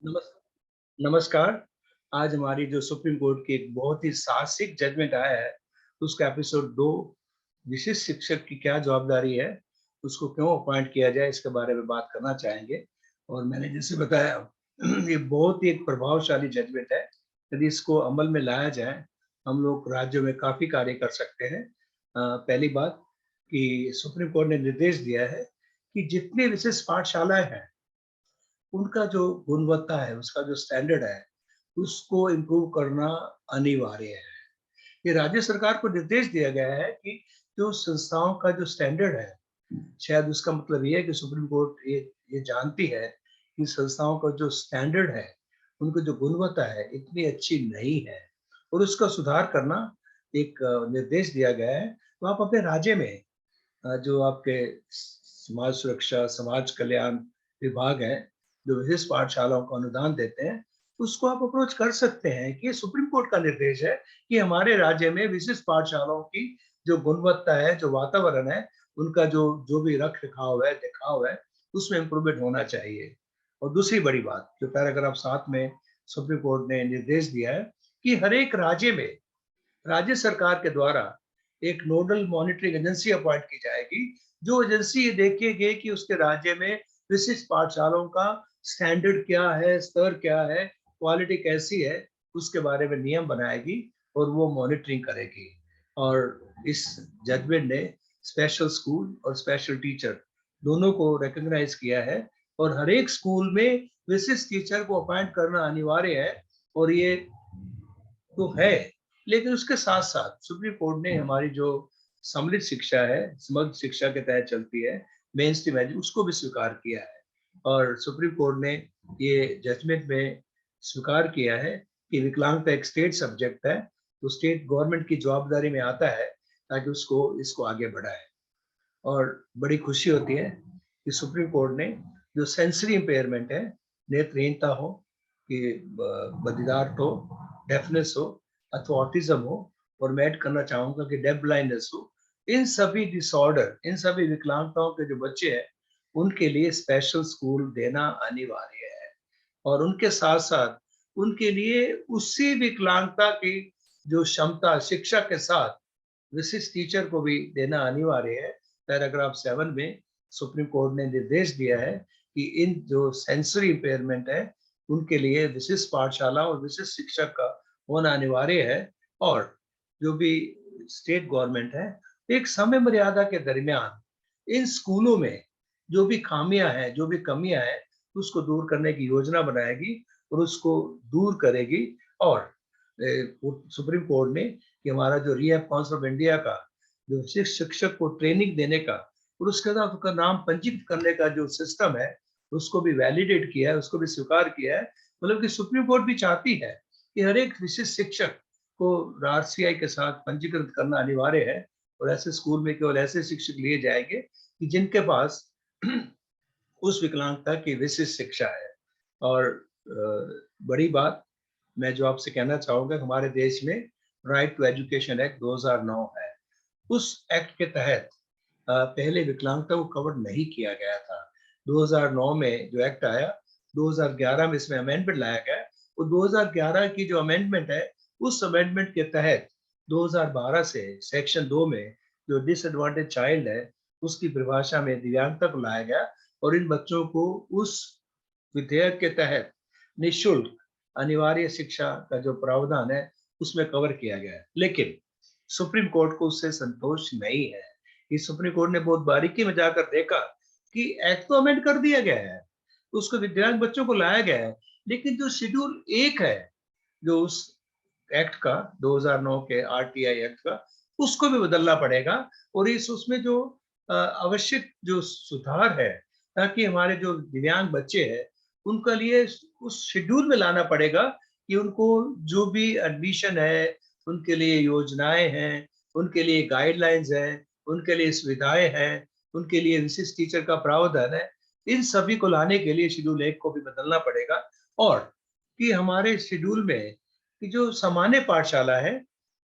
नमस नमस्कार। आज हमारी जो सुप्रीम कोर्ट की एक बहुत ही साहसिक जजमेंट आया है, उसका एपिसोड 2 विशिष्ट शिक्षक की क्या जवाबदारी है, उसको क्यों अपॉइंट किया जाए, इसके बारे में बात करना चाहेंगे। और मैंने जैसे बताया ये बहुत ही एक प्रभावशाली जजमेंट है। यदि इसको अमल में लाया जाए, हम लोग राज्यों में काफ़ी कार्य कर सकते हैं। पहली बात कि सुप्रीम कोर्ट ने निर्देश दिया है कि जितनी विशिष्ट पाठशालाएँ हैं उनका जो गुणवत्ता है, उसका जो स्टैंडर्ड है, उसको इम्प्रूव करना अनिवार्य है। ये राज्य सरकार को निर्देश दिया गया है कि जो संस्थाओं का जो स्टैंडर्ड है, शायद उसका मतलब ये है कि सुप्रीम कोर्ट ये जानती है कि संस्थाओं का जो स्टैंडर्ड है, उनकी जो गुणवत्ता है, इतनी अच्छी नहीं है और उसका सुधार करना एक निर्देश दिया गया है। तो आप अपने राज्य में जो आपके समाज सुरक्षा, समाज कल्याण विभाग हैं, जो विशिष्ट पाठशालाओं को अनुदान देते हैं, उसको आप अप्रोच कर सकते हैं कि ये सुप्रीम कोर्ट का निर्देश है कि हमारे राज्य में विशिष्ट पाठशालाओं की जो गुणवत्ता है, जो वातावरण है, उनका जो जो भी रख-रखाव है, दिखाव है, उसमें इम्प्रूवमेंट होना चाहिए। और दूसरी बड़ी बात, जो पैराग्राफ 7 में सुप्रीम कोर्ट ने निर्देश दिया है कि हर एक राज्य में राज्य सरकार के द्वारा एक नोडल मॉनिटरिंग एजेंसी अपॉइंट की जाएगी, जो एजेंसी ये देखेगी कि उसके राज्य में विशिष्ट पाठशालाओं का स्टैंडर्ड क्या है, स्तर क्या है, क्वालिटी कैसी है, उसके बारे में नियम बनाएगी और वो मॉनिटरिंग करेगी। और इस जजमेंट ने स्पेशल स्कूल और स्पेशल टीचर दोनों को रिकॉग्नाइज किया है और हर एक स्कूल में विशिष्ट टीचर को अपॉइंट करना अनिवार्य है और ये तो है, लेकिन उसके साथ-साथ सुप्रीम कोर्ट ने हमारी जो सम्मिलित शिक्षा है, समग्र शिक्षा के तहत चलती है, मेन स्ट्रीम है, उसको भी स्वीकार किया है। और सुप्रीम कोर्ट ने ये जजमेंट में स्वीकार किया है कि विकलांगता एक स्टेट सब्जेक्ट है, तो स्टेट गवर्नमेंट की जवाबदारी में आता है ताकि उसको इसको आगे बढ़ाए। और बड़ी खुशी होती है कि सुप्रीम कोर्ट ने जो सेंसरी इम्पेयरमेंट है, नेत्रहीनता हो, कि बधिरार्थ हो, डेफनेस हो अथवा ऑटिज्म हो, और मैं ऐड करना चाहूँगा कि डेफ ब्लाइंडनेस हो, इन सभी डिसऑर्डर, इन सभी विकलांगताओं के जो बच्चे हैं, उनके लिए स्पेशल स्कूल देना अनिवार्य है। और उनके साथ-साथ उनके लिए उसी विकलांगता की जो क्षमता शिक्षा के साथ विशिष्ट टीचर को भी देना अनिवार्य है। पैराग्राफ 7 में सुप्रीम कोर्ट ने निर्देश दिया है कि इन जो सेंसरी इम्पेयरमेंट है, उनके लिए विशिष्ट पाठशाला और विशिष्ट शिक्षक का होना अनिवार्य है। और जो भी स्टेट गवर्नमेंट है, एक समय मर्यादा के दरमियान इन स्कूलों में जो भी खामियां हैं, जो भी कमियां हैं, उसको दूर करने की योजना बनाएगी और उसको दूर करेगी। और सुप्रीम कोर्ट ने कि हमारा जो रिहैब काउंसिल ऑफ इंडिया का जो शिक्षक को ट्रेनिंग देने का और उसके साथ उसका नाम पंजीकृत करने का जो सिस्टम है, उसको भी वैलिडेट किया है, उसको भी स्वीकार किया है। मतलब कि सुप्रीम कोर्ट भी चाहती है कि हर एक विशिष्ट शिक्षक को आरसीआई के साथ पंजीकृत करना अनिवार्य है और ऐसे स्कूल में केवल ऐसे शिक्षक लिए जाएंगे कि जिनके पास उस विकलांगता की विशिष्ट शिक्षा है। और बड़ी बात मैं जो आपसे कहना चाहूँगा, हमारे देश में राइट टू एजुकेशन एक्ट 2009 है। उस एक्ट के तहत पहले विकलांगता को कवर नहीं किया गया था। 2009 में जो एक्ट आया, 2011 में इसमें अमेंडमेंट लाया गया। वो 2011 की जो अमेंडमेंट है, उस अमेंडमेंट के तहत 2012 से सेक्शन 2 में जो डिसएडवांटेज चाइल्ड है, उसकी परिभाषा में दिव्यांगता को लाया गया और इन बच्चों को उस विधेयक के तहत निःशुल्क अनिवार्य शिक्षा का जो प्रावधान है, उसमें कवर किया गया है। लेकिन सुप्रीम कोर्ट को उससे संतोष नहीं है। कि सुप्रीम कोर्ट ने बहुत बारीकी में जाकर देखा कि एक्ट तो अमेंड कर दिया गया है, उसको विकलांग बच्चों को लाया गया है, लेकिन जो शेड्यूल 1 है, जो उस एक्ट का 2009 के आरटीआई एक्ट का, उसको भी बदलना पड़ेगा और इस उसमें जो आवश्यक जो सुधार है, ताकि हमारे जो दिव्यांग बच्चे हैं, उनके लिए उस शेड्यूल में लाना पड़ेगा कि उनको जो भी एडमिशन है, उनके लिए योजनाएँ हैं, उनके लिए गाइडलाइंस हैं, उनके लिए सुविधाएँ हैं, उनके लिए विशिष्ट टीचर का प्रावधान है। इन सभी को लाने के लिए शेड्यूल 1 को भी बदलना पड़ेगा और कि हमारे शेड्यूल में कि जो सामान्य पाठशाला है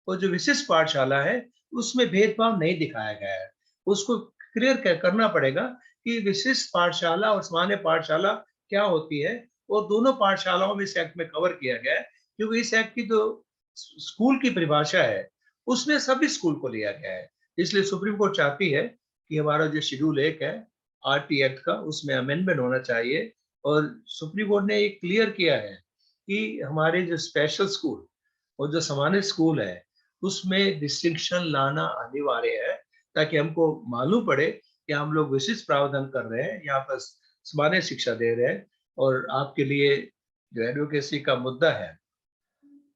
और जो विशिष्ट पाठशाला है, उसमें भेदभाव नहीं दिखाया गया है। उसको क्लियर करना पड़ेगा कि विशिष्ट पाठशाला और सामान्य पाठशाला क्या होती है और दोनों पाठशालाओं में इस एक्ट में कवर किया गया है, क्योंकि इस एक्ट की जो स्कूल की परिभाषा है, उसमें सभी स्कूल को लिया गया है। इसलिए सुप्रीम कोर्ट चाहती है कि हमारा जो शेड्यूल 1 है आरटी एक्ट का, उसमें अमेंडमेंट होना चाहिए। और सुप्रीम कोर्ट ने ये क्लियर किया है कि हमारे जो स्पेशल स्कूल और जो सामान्य स्कूल है, उसमें डिस्टिंक्शन लाना अनिवार्य है, ताकि हमको मालूम पड़े कि हम लोग विशिष्ट प्रावधान कर रहे हैं, यहाँ पर सामान्य शिक्षा दे रहे हैं। और आपके लिए जो एडवोकेसी का मुद्दा है,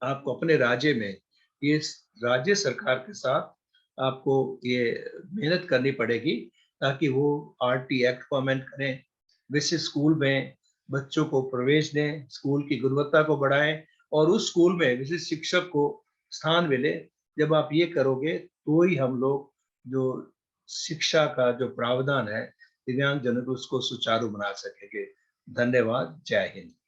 आपको अपने राज्य में ये राज्य सरकार के साथ आपको ये मेहनत करनी पड़ेगी, ताकि वो आरटी एक्ट को अमेंड करें, विशिष्ट स्कूल में बच्चों को प्रवेश दें, स्कूल की गुणवत्ता को बढ़ाएं और उस स्कूल में विशिष्ट शिक्षक को स्थान मिले। जब आप ये करोगे तो ही हम लोग जो शिक्षा का जो प्रावधान है दिव्यांग जनों को उसको सुचारू बना सकेंगे। धन्यवाद। जय हिंद।